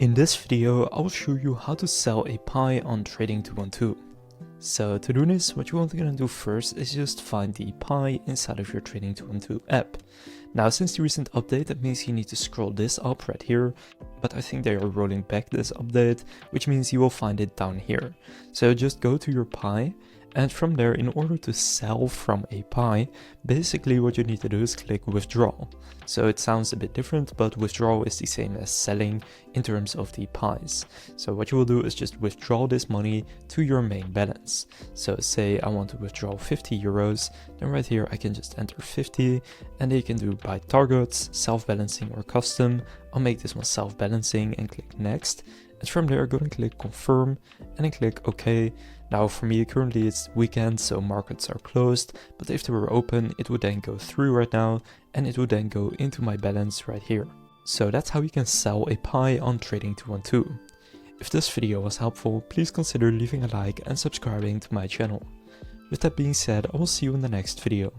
In this video, I will show you how to sell a pie on Trading 212. So to do this, what you want to do first is just find the pie inside of your Trading 212 app. Now, since the recent update, that means you need to scroll this up right here, but I think they are rolling back this update, which means you will find it down here. So just go to your pie, and from there, in order to sell from a pie, basically what you need to do is click withdraw. So it sounds a bit different, but withdrawal is the same as selling in terms of the pies. So what you will do is just withdraw this money to your main balance. So say I want to withdraw 50 euros, then right here I can just enter 50, and then you can do by targets, self-balancing or custom. I'll make this one self-balancing and click next. And from there, go and click confirm and then click OK. Now for me, currently it's weekend, so markets are closed, but if they were open, it would then go through right now and it would then go into my balance right here. So that's how you can sell a pie on Trading 212. If this video was helpful, please consider leaving a like and subscribing to my channel. With that being said, I will see you in the next video.